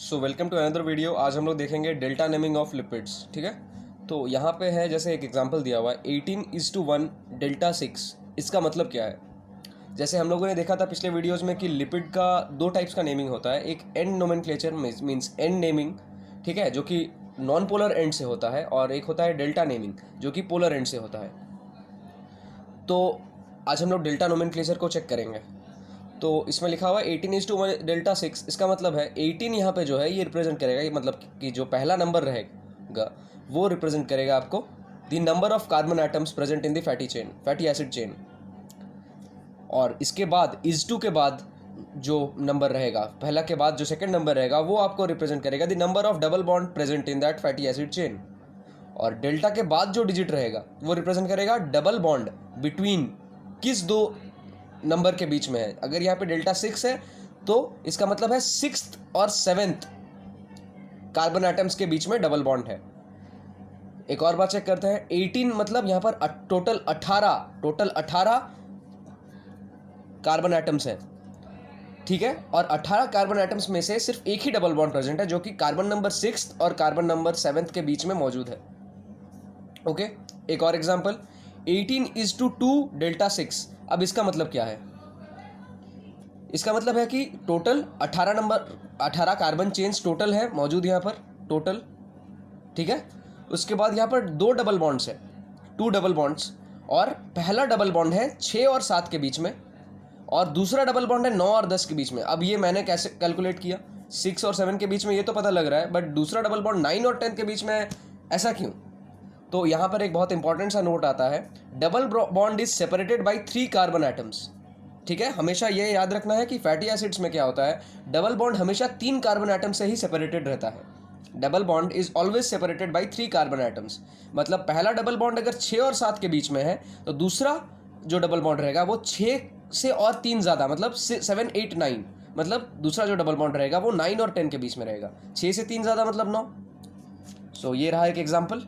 So welcome to another video. आज हम लोग देखेंगे डेल्टा नेमिंग ऑफ लिपिड्स। ठीक है, तो यहाँ पे है जैसे एक एग्जांपल दिया हुआ है 18:1 डेल्टा 6। इसका मतलब क्या है? जैसे हम लोगों ने देखा था पिछले वीडियोस में कि लिपिड का दो टाइप्स का नेमिंग होता है। एक and nomenclature means and naming, ठीक है, जो कि नॉन पोलर एंड से होता है, और एक होता है डेल्टा नेमिंग जो कि पोलर एंड से होता है। तो आज हम लोग डेल्टा नोमेनक्लेचर को चेक करेंगे। तो इसमें लिखा हुआ है 18:1 डेल्टा 6। इसका मतलब है 18 यहाँ पे जो है ये रिप्रेजेंट करेगा, ये मतलब कि जो पहला नंबर रहेगा वो रिप्रेजेंट करेगा आपको the number of carbon atoms present in the fatty acid chain. और इसके बाद इज टू के बाद जो नंबर रहेगा, पहला के बाद जो सेकंड नंबर रहेगा, वो आपको रिप्रेजेंट करेगा the number of double bond present in that fatty acid chain. और डेल्टा के बाद जो डिजिट रहेगा वो रिप्रेजेंट करेगा डबल बॉन्ड बिटवीन किस दो नंबर के बीच में है। अगर यहाँ पे डेल्टा 6 है तो इसका मतलब है 6th और 7th कार्बन एटम्स के बीच में डबल बॉन्ड है। एक और बात चेक करते हैं। 18 मतलब यहाँ पर टोटल 18 कार्बन एटम्स है, ठीक है, और 18 कार्बन एटम्स में से सिर्फ एक ही डबल बॉन्ड प्रेजेंट है जो कि कार्बन नंबर 6th और कार्बन नंबर 7th के बीच में मौजूद है। ओके, एक और एग्जांपल 18:2 डेल्टा 6। अब इसका मतलब क्या है? इसका मतलब है कि टोटल 18 कार्बन चेन्स टोटल है मौजूद यहाँ पर टोटल, ठीक है। उसके बाद यहाँ पर दो डबल बॉन्ड्स है, 2 डबल बॉन्ड्स, और पहला डबल बॉन्ड है 6 और 7 के बीच में, और दूसरा डबल बॉन्ड है 9 और 10 के बीच में। अब ये मैंने कैसे कैलकुलेट किया? 6 और 7 के बीच में ये तो पता लग रहा है, बट दूसरा डबल बॉन्ड 9 और 10 के बीच में, ऐसा क्यों? तो यहाँ पर एक बहुत इंपॉर्टेंट सा नोट आता है। Double bond is separated by 3 carbon atoms, ठीक है। हमेशा ये याद रखना है कि फैटी एसिड्स में क्या होता है, डबल बॉन्ड हमेशा 3 कार्बन एटम से ही सेपरेटेड रहता है। Double bond is always separated by 3 carbon atoms. मतलब पहला डबल बॉन्ड अगर 6 और 7 के बीच में है तो दूसरा जो डबल बॉन्ड रहेगा वो 6 से और 3 ज़्यादा, मतलब 7, 8, 9, मतलब दूसरा जो डबल बॉन्ड रहेगा वो 9 और 10 के बीच में रहेगा। 6 से 3 ज़्यादा मतलब 9। सो ये रहा एक एग्जाम्पल।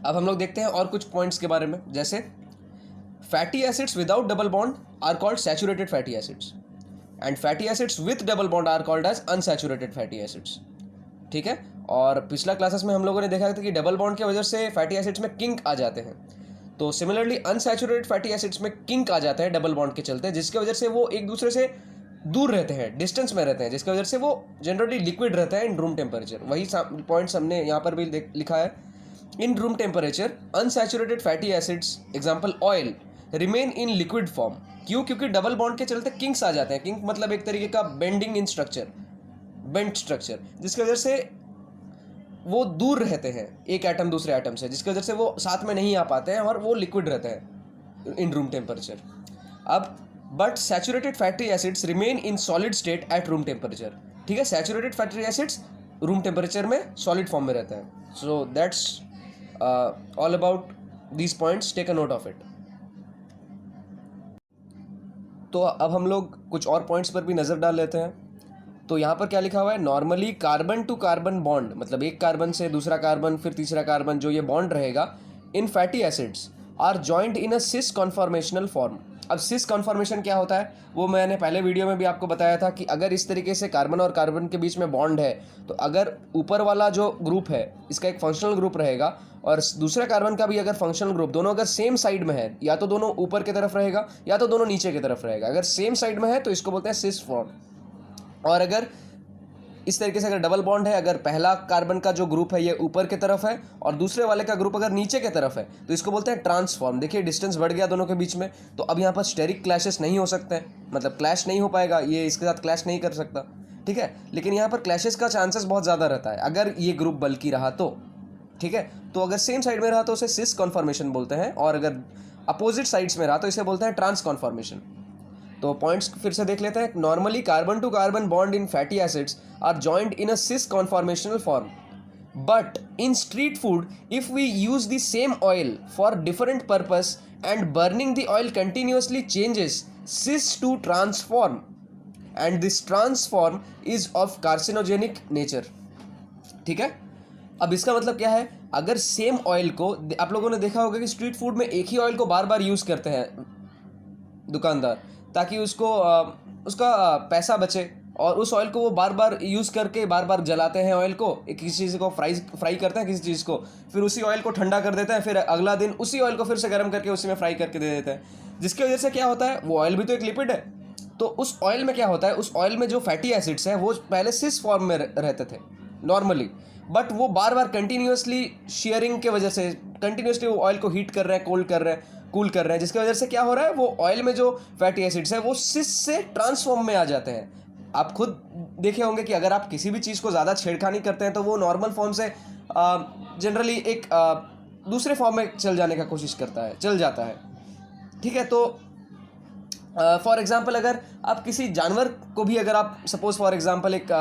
अब हम लोग देखते हैं और कुछ पॉइंट्स के बारे में। जैसे fatty acids without double bond are called saturated fatty acids, and fatty acids with double bond are called as unsaturated fatty acids, ठीक है। और पिछला क्लासेस में हम लोगों ने देखा था कि डबल बॉन्ड की वजह से फैटी एसिड्स में किंक आ जाते हैं। तो सिमिलरली अनसैचुरेटेड फैटी एसिड्स में किंक आ जाते हैं डबल बॉन्ड के चलते, जिसकी वजह से वो एक दूसरे से दूर रहते हैं, डिस्टेंस में रहते हैं, जिसकी वजह से वो जनरली लिक्विड रहता है इन रूम टेम्परेचर। वही पॉइंट्स हमने यहाँ पर भी लिखा है। इन room temperature unsaturated fatty acids example oil remain in liquid form. क्यों? क्योंकि डबल बॉन्ड के चलते किंक्स आ जाते हैं। किंक मतलब एक तरीके का बेंडिंग इन स्ट्रक्चर, बेंट स्ट्रक्चर, जिसकी वजह से वो दूर रहते हैं एक एटम दूसरे एटम से, जिसकी वजह से वो साथ में नहीं आ पाते हैं और वो लिक्विड रहते हैं इन रूम टेम्परेचर। अब but saturated fatty acids remain in solid state at room temperature, ठीक है। Saturated fatty acids room temperature में सॉलिड फॉर्म में रहते हैं। So that's all about these points, take a note of it. तो अब हम लोग कुछ और पॉइंट्स पर भी नज़र डाल लेते हैं। तो यहाँ पर क्या लिखा हुआ है? Normally carbon to carbon bond, मतलब एक कार्बन से दूसरा कार्बन फिर तीसरा कार्बन, जो ये बॉन्ड रहेगा in fatty acids are joint in a cis conformational form. अब सिस कॉन्फॉर्मेशन क्या होता है वो मैंने पहले वीडियो में भी आपको बताया था कि अगर इस तरीके से कार्बन और कार्बन के बीच में बॉन्ड है तो अगर ऊपर वाला जो ग्रुप है इसका एक फंक्शनल ग्रुप रहेगा और दूसरा कार्बन का भी अगर फंक्शनल ग्रुप, दोनों अगर सेम साइड में है, या तो दोनों ऊपर की तरफ रहेगा या तो दोनों नीचे की तरफ रहेगा। अगर सेम साइड में है तो इसको बोलते हैं सिस फॉर्म। और अगर इस तरीके से अगर डबल बॉन्ड है, अगर पहला कार्बन का जो ग्रुप है ये ऊपर की तरफ है और दूसरे वाले का ग्रुप अगर नीचे की तरफ है तो इसको बोलते हैं ट्रांसफॉर्म। देखिए डिस्टेंस बढ़ गया दोनों के बीच में, तो अब यहाँ पर स्टेरिक क्लैशेस नहीं हो सकते हैं, मतलब क्लैश नहीं हो पाएगा, ये इसके साथ क्लैश नहीं कर सकता, ठीक है। लेकिन यहाँ पर क्लैशेस का चांसेस बहुत ज़्यादा रहता है अगर ये ग्रुप बल्कि रहा तो, ठीक है। तो अगर सेम साइड में रहा तो उसे सिस कॉन्फॉर्मेशन बोलते हैं, और अगर अपोजिट साइड्स में रहा तो इसे बोलते हैं ट्रांस कॉन्फॉर्मेशन। तो पॉइंट्स फिर से देख लेते हैं। Normally carbon to carbon bond in fatty acids are joint in a cis conformational form, but in street food if we use the same oil for different purpose and burning the oil continuously changes cis to trans form, and this trans form is of carcinogenic nature, ठीक है। अब इसका मतलब क्या है? अगर same oil को, आप लोगों ने देखा होगा कि स्ट्रीट फूड में एक ही ऑयल को बार बार यूज़ करते हैं दुकानदार, ताकि उसका पैसा बचे, और उस ऑयल को वो बार बार यूज़ करके बार बार जलाते हैं ऑयल को, एक किसी चीज़ को फ्राई करते हैं किसी चीज़ को, फिर उसी ऑयल को ठंडा कर देते हैं, फिर अगला दिन उसी ऑयल को फिर से गर्म करके उसी में फ्राई करके दे देते हैं, जिसकी वजह से क्या होता है, वो ऑयल भी तो एक लिपिड है, तो उस ऑयल में क्या होता है, उस ऑयल में जो फैटी एसिड्स हैं वो पहले सिस फॉर्म में रहते थे नॉर्मली, बट वो बार बार कंटिन्यूसली शेयरिंग के वजह से कंटिन्यूसली वो ऑयल को हीट कर रहे हैं, कोल्ड कर रहे हैं, कूल कर रहे हैं, जिसकी वजह से क्या हो रहा है, वो ऑयल में जो फैटी एसिड्स है वो सिस से ट्रांसफॉर्म में आ जाते हैं। आप खुद देखे होंगे कि अगर आप किसी भी चीज़ को ज़्यादा छेड़खानी करते हैं तो वो नॉर्मल फॉर्म से जनरली एक दूसरे फॉर्म में चल जाता है, ठीक है। तो फॉर एग्जांपल अगर आप किसी जानवर को भी, अगर आप सपोज फॉर एग्जांपल एक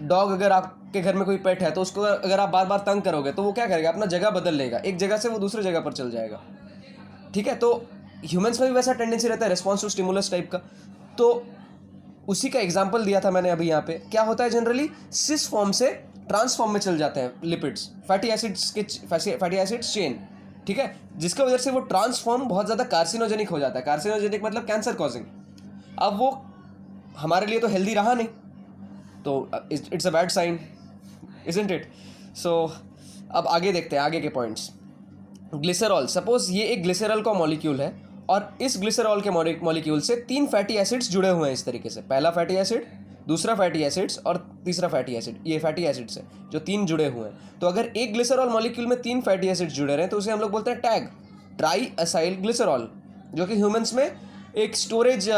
डॉग, अगर आपके घर में कोई पेट है तो उसको अगर आप बार बार तंग करोगे तो वो क्या करेगा, अपना जगह बदल लेगा, एक जगह से वो दूसरी जगह पर चल जाएगा, ठीक है। तो ह्यूमंस में भी वैसा टेंडेंसी रहता है, रिस्पॉन्स टू स्टिमुलस टाइप का। तो उसी का एग्जांपल दिया था मैंने अभी यहाँ पे। क्या होता है, जनरली सिस फॉर्म से ट्रांसफॉर्म में चल जाते हैं लिपिड्स, फैटी एसिड्स चेन, ठीक है, जिसकी वजह से वो ट्रांसफॉर्म बहुत ज़्यादा कार्सिनोजेनिक हो जाता है। कार्सिनोजेनिक मतलब कैंसर कॉजिंग। अब वो हमारे लिए तो हेल्दी रहा नहीं, तो it's a bad sign, isn't it. So अब आगे देखते हैं आगे के पॉइंट्स। ग्लिसरॉल, सपोज ये एक ग्लिसरॉल का मॉलिक्यूल है और इस ग्लिसरॉल के मॉलिक्यूल से 3 फैटी एसिड्स जुड़े हुए हैं इस तरीके से, पहला फैटी एसिड, दूसरा फैटी एसिड्स और तीसरा फैटी एसिड, ये फैटी एसिड्स है जो 3 जुड़े हुए हैं। तो अगर एक ग्लिसरॉल मॉलिक्यूल में 3 फैटी एसिड्स जुड़े रहे हैं तो उसे हम लोग बोलते हैं टैग, ट्राई असाइल ग्लिसरॉल, जो कि ह्यूमंस में एक स्टोरेज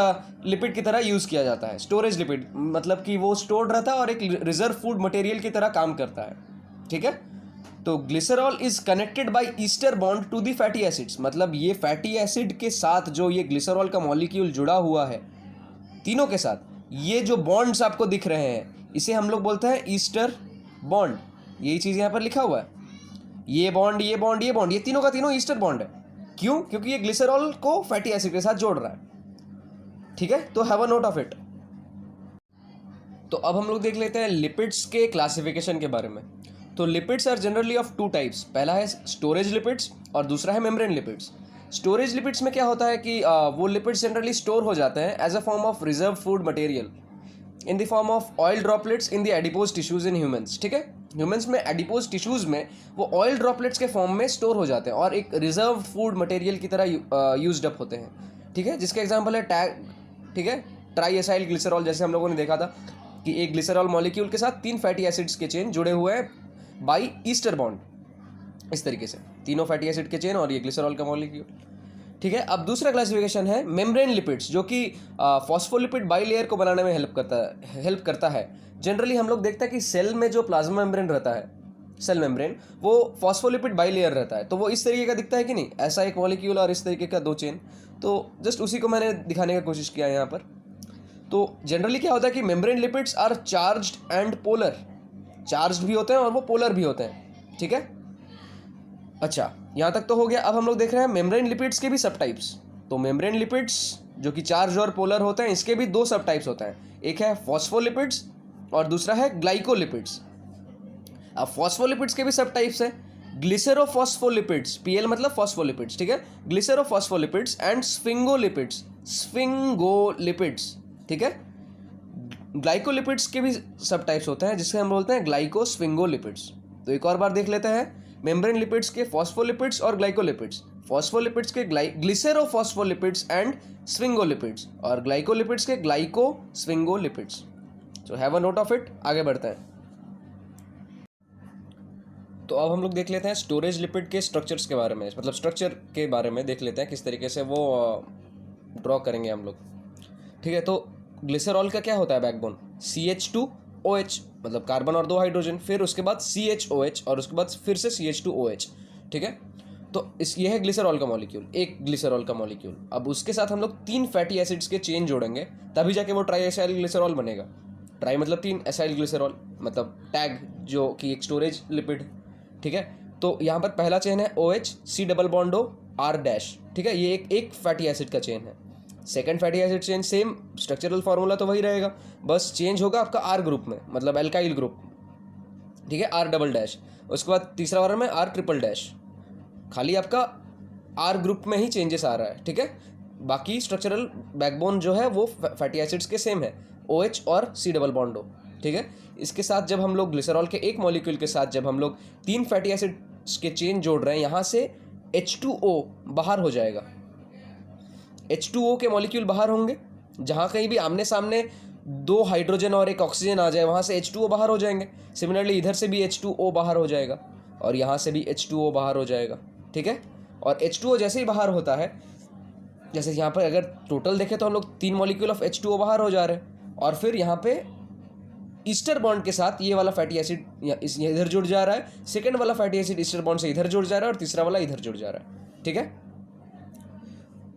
लिपिड की तरह यूज़ किया जाता है। स्टोरेज लिपिड मतलब कि वो स्टोर्ड रहता है और एक रिजर्व फूड मटेरियल की तरह काम करता है, ठीक है। तो glycerol is connected by ester bond to the fatty acids, मतलब ये फैटी एसिड के साथ जो ये ग्लिसरॉल का मॉलिक्यूल जुड़ा हुआ है तीनों के साथ, ये जो बॉन्ड्स आपको दिख रहे हैं इसे हम लोग बोलते हैं ईस्टर बॉन्ड। यही चीज़ यहाँ पर लिखा हुआ है, ये बॉन्ड ये बॉन्ड ये बॉन्ड, ये तीनों का तीनों ईस्टर बॉन्ड है। क्यों? क्योंकि ये ग्लिसरॉल को फैटी एसिड के साथ जोड़ रहा है, ठीक है। तो have a note of it. तो अब हम लोग देख लेते हैं लिपिड्स के क्लासिफिकेशन के बारे में। तो lipids are generally of 2 types, पहला है स्टोरेज लिपिड्स और दूसरा है मेम्ब्रेन लिपिड्स। स्टोरेज लिपिड्स में क्या होता है कि वो लिपिड्स जनरली स्टोर हो जाते हैं as a form of reserve food material in the form of oil droplets in the adipose tissues in humans, ठीक है। ह्यूमंस में एडिपोज टिश्यूज में वो ऑयल ड्रॉपलेट्स के फॉर्म में स्टोर हो जाते हैं और एक रिजर्व फूड मटेरियल की तरह यूज्ड अप होते हैं, ठीक है। जिसका एग्जांपल है टैग, ठीक है, ट्राईएसाइल ग्लिसरॉल, जैसे हम लोगों ने देखा था कि एक ग्लिसरॉल मॉलिक्यूल के साथ 3 फैटी एसिड्स के चेन जुड़े हुए हैं बाई ईस्टर बॉन्ड, इस तरीके से तीनों फैटी एसिड के चेन और ये ग्लिसरॉल का मॉलिक्यूल, ठीक है। अब दूसरा क्लासिफिकेशन है मेम्ब्रेन लिपिड्स, जो कि फॉस्फोलिपिड बाइलेयर को बनाने में हेल्प करता है। जनरली हम लोग देखते हैं कि सेल में जो प्लाज्मा मेम्ब्रेन रहता है, सेल मेम्ब्रेन, वो फॉस्फोलिपिड बाइलेयर रहता है, तो वो इस तरीके का दिखता है कि नहीं, ऐसा एक मॉलिक्यूल और इस तरीके का 2 चेन। तो जस्ट उसी को मैंने दिखाने की कोशिश किया है यहाँ पर। तो जनरली क्या होता है कि membrane lipids are charged and polar, charged भी होते हैं और वो पोलर भी होते हैं, ठीक है। अच्छा, यहाँ तक तो हो गया। अब हम लोग देख रहे हैं मेम्ब्रेन लिपिड्स के भी सब टाइप्स। तो मेम्ब्रेन लिपिड्स जो कि चार्ज और पोलर होते हैं, इसके भी 2 सब टाइप्स होते हैं, एक है फॉस्फोलिपिड्स और दूसरा है ग्लाइकोलिपिड्स। अब फॉस्फोलिपिड्स के भी सब टाइप्स है, ग्लिसरोफॉस्फोलिपिड्स, पीएल मतलब फॉस्फोलिपिड्स, ठीक है, ग्लिसरोफॉस्फोलिपिड्स एंड स्फिंगोलिपिड्स, ठीक है। ग्लाइकोलिपिड्स के भी सब टाइप्स होते हैं जिससे हम बोलते हैं ग्लाइकोस्फिंगोलिपिड्स। तो एक और बार देख लेते हैं मेम्ब्रेन लिपिड्स के फॉस्फोलिपिड्स और ग्लाइकोलिपिड्स, फॉस्फोलिपिड्स के ग्लिसरोफॉस्फोलिपिड्स एंड स्फिंगोलिपिड्स और ग्लाइकोलिपिड्स के glycosphingolipids. So have a note of it. आगे बढ़ते हैं। तो अब हम लोग देख लेते हैं स्टोरेज लिपिड के स्ट्रक्चर्स के बारे में, मतलब स्ट्रक्चर के बारे में देख लेते हैं किस तरीके से वो ड्रॉ करेंगे हम लोग, ठीक है। तो ग्लिसरॉल का क्या होता है बैकबोन, CH2OH, मतलब कार्बन और 2 हाइड्रोजन, फिर उसके बाद CHOH और उसके बाद फिर से CH2OH, ठीक है। तो ये है ग्लिसरॉल का मॉलिक्यूल, एक ग्लिसरॉल का मॉलिक्यूल। अब उसके साथ हम लोग 3 फैटी एसिड्स के चेन जोड़ेंगे, तभी जाके वो ट्राई एसाइल ग्लिसरॉल बनेगा। ट्राई मतलब 3, एसाइल ग्लिसरॉल मतलब टैग, जो कि एक स्टोरेज लिपिड, ठीक है। तो यहाँ पर पहला चेन है OH, C double bond O R-, ठीक है, ये एक फैटी एसिड का चेन है। Second fatty acid chain same structural formula तो वही रहेगा, बस चेंज होगा आपका R ग्रुप में, मतलब एल्काइल ग्रुप, ठीक है, R-। उसके बाद तीसरा वाला में R-, खाली आपका R ग्रुप में ही चेंजेस आ रहा है, ठीक है। बाकी स्ट्रक्चरल बैकबोन जो है वो फैटी एसिड्स के सेम है, OH और C डबल बॉन्ड हो, ठीक है। इसके साथ जब हम लोग ग्लिसरॉल के एक मॉलिक्यूल के साथ जब हम लोग 3 फैटी एसिड्स के चेन जोड़ रहे हैं, यहाँ से H2O बाहर हो जाएगा। H2O के मॉलिक्यूल बाहर होंगे, जहाँ कहीं भी आमने सामने 2 हाइड्रोजन और 1 ऑक्सीजन आ जाए वहाँ से H2O बाहर हो जाएंगे। सिमिलरली इधर से भी H2O बाहर हो जाएगा और यहाँ से भी H2O बाहर हो जाएगा, ठीक है। और H2O जैसे ही बाहर होता है, जैसे यहाँ पर अगर टोटल देखें तो हम लोग 3 मॉलिक्यूल ऑफ H2O बाहर हो जा रहे हैं, और फिर यहाँ पे ईस्टर बॉन्ड के साथ ये वाला फैटी एसिड इधर जुड़ जा रहा है, सेकेंड वाला फैटी एसिड ईस्टर बॉन्ड से इधर जुड़ जा रहा है और तीसरा वाला इधर जुड़ जा रहा है, ठीक है।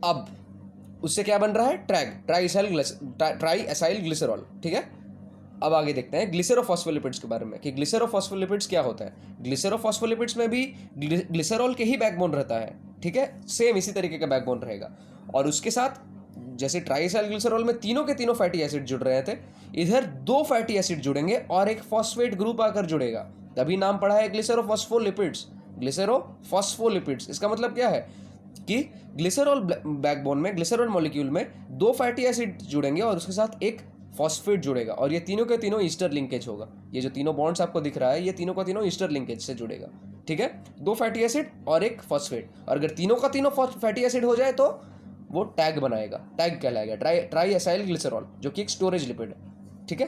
अब उससे क्या बन रहा है, ट्राई एसाइल ग्लिसरॉल, ठीक है। अब आगे देखते हैं ग्लिसरोफॉस्फोलिपिड्स के बारे में कि ग्लिसरोफॉस्फोलिपिड्स क्या होता है। ग्लिसरोफॉस्फोलिपिड्स में भी ग्लिसरॉल के ही बैकबोन रहता है, ठीक है, सेम इसी तरीके का बैकबोन रहेगा। और उसके साथ जैसे ट्राइएसाइल ग्लिसरॉल में तीनों के तीनों फैटी एसिड जुड़ रहे थे, इधर 2 फैटी एसिड जुड़ेंगे और एक फॉस्फेट ग्रुप आकर जुड़ेगा, तभी नाम पड़ा है ग्लिसरोफॉस्फोलिपिड्स। ग्लिसरोफॉस्फोलिपिड्स इसका मतलब क्या है कि ग्लिसरॉल बैकबोन में, ग्लिसरॉल मॉलिक्यूल में 2 फैटी एसिड जुड़ेंगे और उसके साथ एक फॉस्फेट जुड़ेगा, और ये तीनों के तीनों ईस्टर लिंकेज होगा। ये जो तीनों बॉन्ड्स आपको दिख रहा है, ये तीनों का तीनों ईस्टर लिंकेज से जुड़ेगा, ठीक है। 2 फैटी एसिड और एक फॉस्फेट, और अगर तीनों का तीनों फैटी एसिड हो जाए तो वो टैग बनाएगा, टैग कहलाएगा ट्राई एसाइल ग्लिसरॉल, जो कि एक स्टोरेज लिपिड है, ठीक है।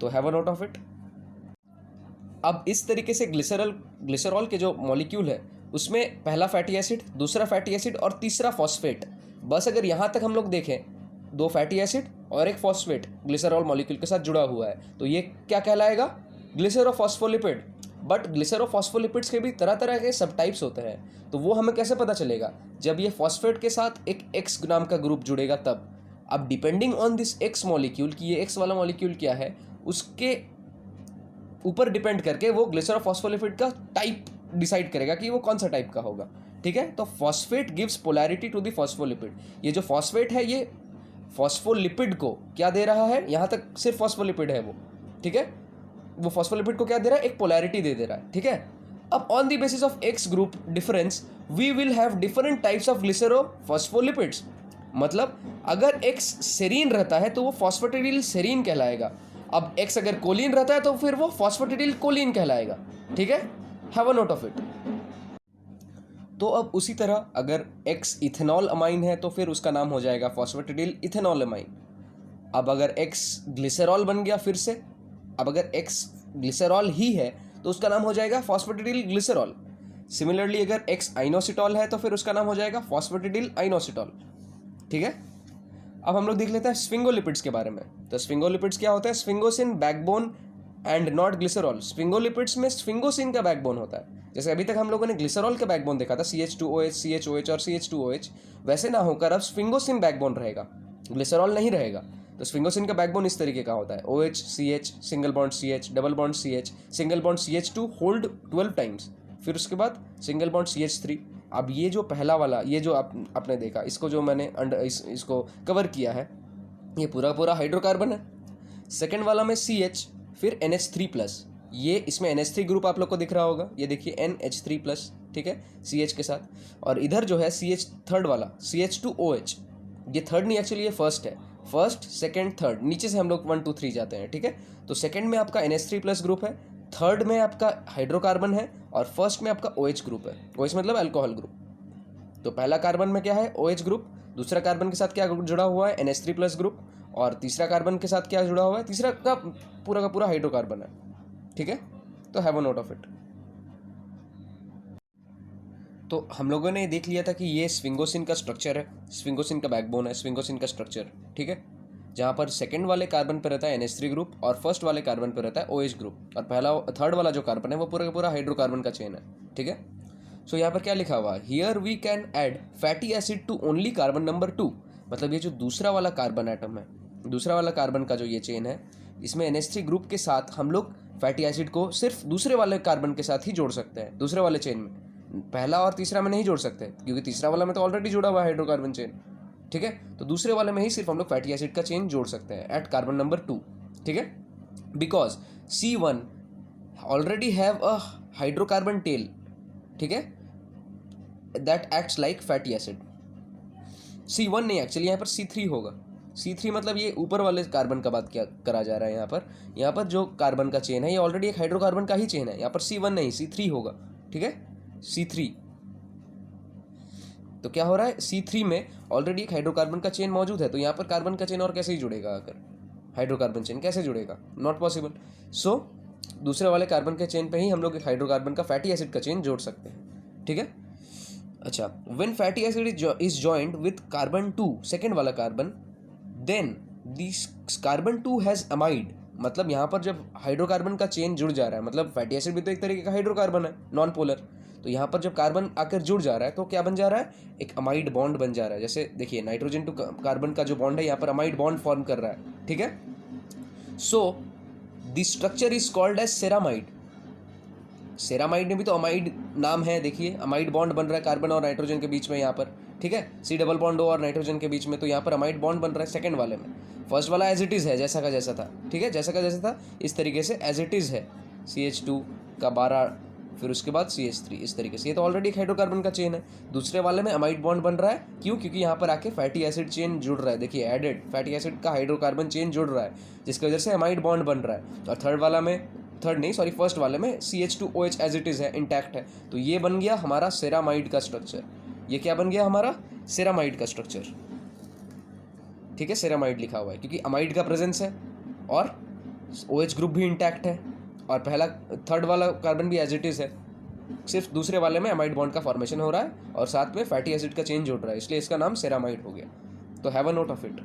तो have a note of it. अब इस तरीके से ग्लिसरॉल के जो मॉलिक्यूल है उसमें पहला फैटी एसिड, दूसरा फैटी एसिड और तीसरा फॉस्फेट, बस अगर यहाँ तक हम लोग देखें 2 फैटी एसिड और एक फॉस्फेट ग्लिसरॉल मॉलिक्यूल के साथ जुड़ा हुआ है, तो ये क्या कहलाएगा, ग्लिसरोफॉस्फोलिपिड। बट ग्लिसरोफॉस्फोलिपिड्स के भी तरह तरह के सब टाइप्स होते हैं, तो वो हमें कैसे पता चलेगा, जब ये फॉस्फेट के साथ एक X नाम का ग्रुप जुड़ेगा तब। अब depending on this X molecule कि ये X वाला मॉलिक्यूल क्या है, उसके ऊपर डिपेंड करके वो ग्लिसरोफॉस्फोलिपिड का टाइप डिसाइड करेगा कि वो कौन सा टाइप का होगा, ठीक है। तो phosphate gives polarity to the phospholipid. ये जो फॉस्फेट है ये फॉस्फोलिपिड को क्या दे रहा है, यहाँ तक सिर्फ फॉस्फोलिपिड है वो, ठीक है, वो फॉस्फोलिपिड को क्या दे रहा है, एक पोलैरिटी दे रहा है, ठीक है। अब on the basis of X group difference we will have different types of glycerophospholipids. मतलब अगर X सेरीन रहता है तो वो फॉस्फेटिडिल सेरीन कहलाएगा, अब X अगर कोलिन रहता है तो फिर वो फॉस्फेटिडिल कोलिन कहलाएगा, ठीक है। Have a note of it. तो अब उसी तरह अगर X इथेनॉल अमाइन है तो फिर उसका नाम हो जाएगा फॉस्फेटिडिल इथेनॉल अमाइन। अब अगर X ग्लिसरॉल बन गया फिर से, अब अगर X ग्लिसरॉल ही है तो उसका नाम हो जाएगा फॉस्फेटिडिल ग्लिसरॉल। सिमिलरली अगर X आइनोसिटॉल है तो फिर उसका नाम हो जाएगा फॉस्फेटिडिल आइनोसिटॉल, ठीक है। अब हम लोग देख लेते हैं स्फिंगोलिपिड्स के बारे में। तो स्फिंगोलिपिड्स क्या होता है, sphingosine backbone and not glycerol. Sphingolipids में स्फिंगोसिन का बैकबोन होता है। जैसे अभी तक हम लोगों ने ग्लिसरॉल का बैकबोन देखा था, CH2OH, CHOH और CH2OH, वैसे ना होकर अब स्फिंगोसिन बैकबोन रहेगा, ग्लिसरॉल नहीं रहेगा। तो स्फिंगोसिन का बैकबोन इस तरीके का होता है, OH CH single bond CH double bond CH single bond CH2 hold 12 times, फिर उसके बाद सिंगल बॉन्ड CH3। अब ये जो पहला वाला, ये जो आपने देखा, इसको जो मैंने इसको कवर किया है, ये पूरा पूरा हाइड्रोकार्बन है। सेकेंड वाला में CH, फिर NH3+, ये इसमें NH3 ग्रुप आप लोग को दिख रहा होगा, ये देखिए NH3+, ठीक है, CH के साथ। और इधर जो है CH थर्ड वाला CH2OH, ये थर्ड नहीं एक्चुअली, ये फर्स्ट है, फर्स्ट सेकेंड थर्ड, नीचे से हम लोग 1 2 3 जाते हैं, ठीक है। तो सेकेंड में आपका NH3+ ग्रुप है, थर्ड में आपका हाइड्रोकार्बन है, और फर्स्ट में आपका OH ग्रुप है। OH मतलब अल्कोहल ग्रुप। तो पहला कार्बन में क्या है, OH ग्रुप, दूसरा कार्बन के साथ क्या जुड़ा हुआ है, NH3+ ग्रुप, और तीसरा कार्बन के साथ क्या जुड़ा हुआ है, तीसरा का पूरा हाइड्रोकार्बन है, ठीक है। तो have a note of it. तो हम लोगों ने देख लिया था कि ये स्फिंगोसिन का स्ट्रक्चर है, स्फिंगोसिन का बैकबोन है, स्फिंगोसिन का स्ट्रक्चर, ठीक है, जहाँ पर सेकंड वाले कार्बन पर रहता है NH3 ग्रुप और फर्स्ट वाले कार्बन पर रहता है OH ग्रुप, और पहला थर्ड वाला जो कार्बन है वो पूरा का पूरा हाइड्रोकार्बन का चेन है, ठीक है। सो यहाँ पर क्या लिखा हुआ है, here we can add fatty acid to only carbon number 2। मतलब ये जो दूसरा वाला कार्बन एटम है, दूसरा वाला कार्बन का जो ये चेन है, इसमें NH3 ग्रुप के साथ हम लोग फैटी एसिड को सिर्फ दूसरे वाले कार्बन के साथ ही जोड़ सकते हैं, दूसरे वाले चेन में, पहला और तीसरा में नहीं जोड़ सकते, क्योंकि तीसरा वाला में तो ऑलरेडी जुड़ा हुआ है हाइड्रोकार्बन चेन, ठीक है। तो दूसरे वाले में ही सिर्फ हम लोग फैटी एसिड का चेन जोड़ सकते हैं एट कार्बन नंबर 2, ठीक है, because C1 already have a hydrocarbon tail, ठीक है, that acts like fatty acid. C1 नहीं, एक्चुअली यहाँ पर C3 होगा, C3 मतलब ये ऊपर वाले कार्बन का बात क्या करा जा रहा है यहाँ पर जो कार्बन का चेन है ये ऑलरेडी एक हाइड्रोकार्बन का ही चेन है, यहाँ पर C1 नहीं C3 होगा, ठीक है C3। तो क्या हो रहा है, C3 में ऑलरेडी एक हाइड्रोकार्बन का चेन मौजूद है, तो यहाँ पर कार्बन का चेन और कैसे ही जुड़ेगा, आकर हाइड्रोकार्बन चेन कैसे जुड़ेगा, नॉट पॉसिबल। सो दूसरे वाले कार्बन के चेन पे ही हम लोग एक हाइड्रोकार्बन का फैटी एसिड का चेन जोड़ सकते हैं, ठीक है। अच्छा, when fatty acid is joined with carbon 2, second वाला carbon, then this carbon 2 has amide, मतलब यहाँ पर जब हाइड्रोकार्बन का चेन जुड़ जा रहा है, मतलब फैटी एसिड भी तो एक तरीके का हाइड्रोकार्बन है, नॉन पोलर, तो यहाँ पर जब कार्बन आकर जुड़ जा रहा है तो क्या बन जा रहा है, एक अमाइड बॉन्ड बन जा रहा है। जैसे देखिए नाइट्रोजन टू कार्बन का जो बॉन्ड है यहाँ पर अमाइड बॉन्ड फॉर्म कर रहा है, ठीक है। So the structure is called as ceramide. Ceramide में भी तो अमाइड नाम है, देखिए अमाइड बॉन्ड बन रहा है कार्बन और नाइट्रोजन के बीच में यहाँ पर, ठीक है, C डबल बॉन्ड O और नाइट्रोजन के बीच में, तो यहाँ पर अमाइड बॉन्ड बन रहा है सेकंड वाले में। फर्स्ट वाला एज इट इज़ है, जैसा का जैसा था, ठीक है, जैसा का जैसा था इस तरीके से एज इट इज़ है, CH2 का 12, फिर उसके बाद CH3, इस तरीके से। ये तो ऑलरेडी एक हाइड्रोकार्बन का चेन है। दूसरे वाले में अमाइड बॉन्ड बन रहा है, क्यों, क्योंकि यहाँ पर आके फैटी एसिड चेन जुड़ रहा है, देखिए एडेड फैटी एसिड का हाइड्रोकार्बन चेन जुड़ रहा है, जिसकी वजह से अमाइड बॉन्ड बन रहा है। और फर्स्ट वाले में CH2OH एज इट इज़ है, इंटैक्ट है, तो ये बन गया हमारा सेरामाइड का स्ट्रक्चर। ये क्या बन गया हमारा, सेरामाइड का स्ट्रक्चर, ठीक है, सेरामाइड लिखा हुआ है क्योंकि अमाइड का प्रेजेंस है और OH ग्रुप भी इंटैक्ट है, और थर्ड वाला कार्बन भी एज इट इज़ है, सिर्फ दूसरे वाले में अमाइड बॉन्ड का फॉर्मेशन हो रहा है और साथ में फैटी एसिड का चेन जुड़ रहा है, इसलिए इसका नाम सेरामाइड हो गया। तो have a note of it.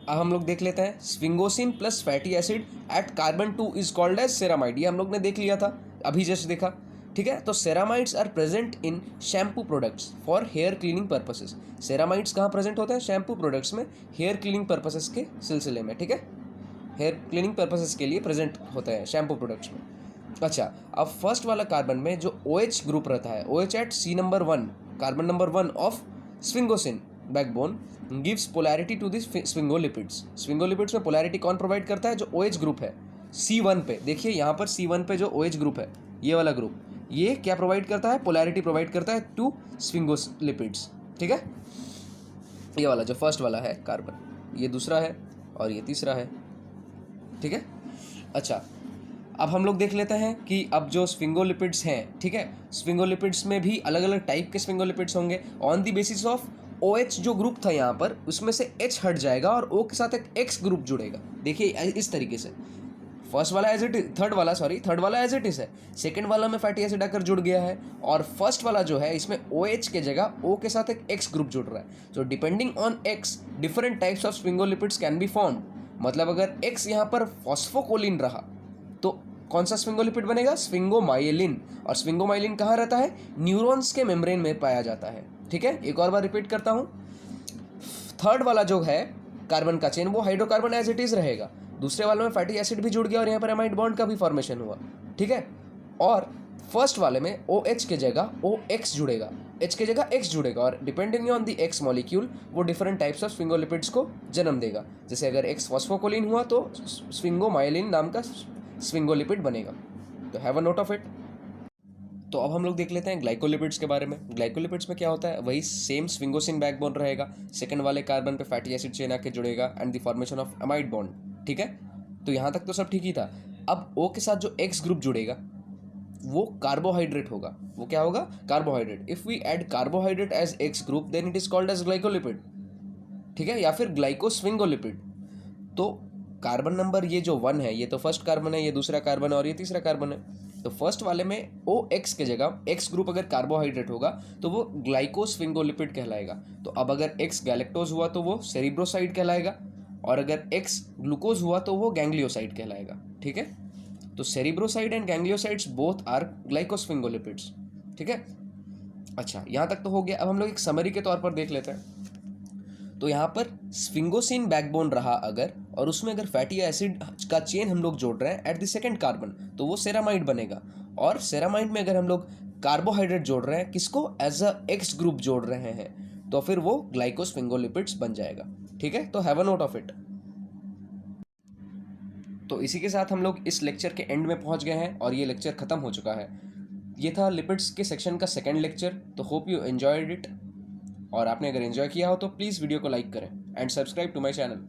अब हम लोग देख लेते हैं, sphingosine plus fatty acid at carbon 2 is called as ceramide. ये हम लोग ने देख लिया था, अभी जस्ट देखा, ठीक है। तो ceramides are present in shampoo products for hair cleaning purposes. Ceramides कहाँ प्रेजेंट होते हैं, शैम्पू प्रोडक्ट्स में, हेयर क्लीनिंग पर्पसेस के सिलसिले में, ठीक है, हेयर क्लीनिंग पर्पसेस के लिए प्रेजेंट होते हैं शैम्पू प्रोडक्ट्स में। अच्छा, अब फर्स्ट वाला कार्बन में जो OH ग्रुप रहता है, OH at C number 1, carbon number 1 of sphingosine backbone gives polarity to this sphingolipids. Sphingolipids में पोलैरिटी कौन प्रोवाइड करता है, जो OH ग्रुप है C1 पे। देखिए यहाँ पर C1 पे जो OH ग्रुप है, ये वाला ग्रुप, ये क्या प्रोवाइड करता है, पोलैरिटी प्रोवाइड करता है टू स्फिंगोलिपिड्स, ठीक है। ये वाला जो फर्स्ट वाला है कार्बन, ये दूसरा है और ये तीसरा है, ठीक है। अच्छा, अब हम लोग देख लेते हैं कि अब जो स्फिंगोलिपिड्स हैं, ठीक है, स्फिंगोलिपिड्स में भी अलग अलग टाइप के स्फिंगोलिपिड्स होंगे on the basis of OH जो ग्रुप था यहाँ पर, उसमें से H हट जाएगा और O के साथ एक X ग्रुप जुड़ेगा। देखिए इस तरीके से, फर्स्ट वाला एज इट इज, थर्ड वाला एज इट इज है, सेकेंड वाला में फैटी एसिड आकर जुड़ गया है, और फर्स्ट वाला जो है इसमें OH के जगह O के साथ एक X ग्रुप जुड़ रहा है। So depending on X different types of sphingolipids can be formed. मतलब अगर X यहाँ पर फॉस्फोकोलिन रहा तो कौन सा स्फिंगोलिपिड बनेगा, स्फिंगोमाइलिन। और स्फिंगोमाइलिन कहाँ रहता है, न्यूरॉन्स के मेम्ब्रेन में पाया जाता है, ठीक है। एक और बार रिपीट करता हूँ, थर्ड वाला जो है कार्बन का चेन वो हाइड्रोकार्बन एज इट इज रहेगा, दूसरे वाले में फैटी एसिड भी जुड़ गया और यहाँ पर अमाइड बॉन्ड का भी फॉर्मेशन हुआ, ठीक है। और फर्स्ट वाले में OH के जगह OX जुड़ेगा, H के जगह X जुड़ेगा, और depending on the X molecule वो डिफरेंट टाइप्स ऑफ स्फिंगोलिपिड्स को जन्म देगा। जैसे अगर X फॉस्फोकोलिन हुआ तो स्फिंगोमाइलिन नाम का स्फिंगोलिपिड बनेगा। तो have a note of it. तो अब हम लोग देख लेते हैं ग्लाइकोलिपिड्स के बारे में। ग्लाइकोलिपिड्स में क्या होता है, वही सेम स्फिंगोसिन बैकबोन रहेगा, सेकंड वाले कार्बन पे फैटी एसिड चेन आके जुड़ेगा and the formation of amide bond, ठीक है। तो यहाँ तक तो सब ठीक ही था। अब O के साथ जो X ग्रुप जुड़ेगा वो कार्बोहाइड्रेट होगा, वो क्या होगा, carbohydrate. If we add carbohydrate as X group then it is called as glycolipid, ठीक है, या फिर ग्लाइकोस्फिंगोलिपिड। तो कार्बन नंबर ये जो 1 है, ये तो फर्स्ट कार्बन है, ये दूसरा कार्बन है और ये तीसरा कार्बन है। तो फर्स्ट वाले में OX के जगह X ग्रुप अगर कार्बोहाइड्रेट होगा तो वो ग्लाइकोस्फिंगोलिपिड कहलाएगा। तो अब अगर X गैलेक्टोज हुआ तो वो सेरिब्रोसाइड कहलाएगा, और अगर X ग्लूकोज हुआ तो वो गैंग्लियोसाइड कहलाएगा, ठीक है। तो cerebroside and gangliosides both are glycosphingolipids, ठीक है। अच्छा, यहाँ तक तो हो गया। अब हम लोग एक समरी के तौर पर देख लेते हैं। तो यहाँ पर स्फिंगोसिन बैकबोन रहा अगर, और उसमें अगर फैटी एसिड का चेन हम लोग जोड़ रहे हैं एट द सेकंड कार्बन, तो वो सेरामाइड बनेगा। और सेरामाइड में अगर हम लोग कार्बोहाइड्रेट जोड़ रहे हैं, किसको, एज अ X ग्रुप जोड़ रहे हैं, तो फिर वो ग्लाइकोस्फिंगोलिपिड्स बन जाएगा, ठीक है। तो have a note of it. तो इसी के साथ हम लोग इस लेक्चर के एंड में पहुंच गए हैं और ये लेक्चर खत्म हो चुका है। ये था लिपिड्स के सेक्शन का सेकंड लेक्चर। तो होप यू एंजॉयड इट, और आपने अगर एंजॉय किया हो तो प्लीज़ वीडियो को लाइक करें and subscribe to my channel.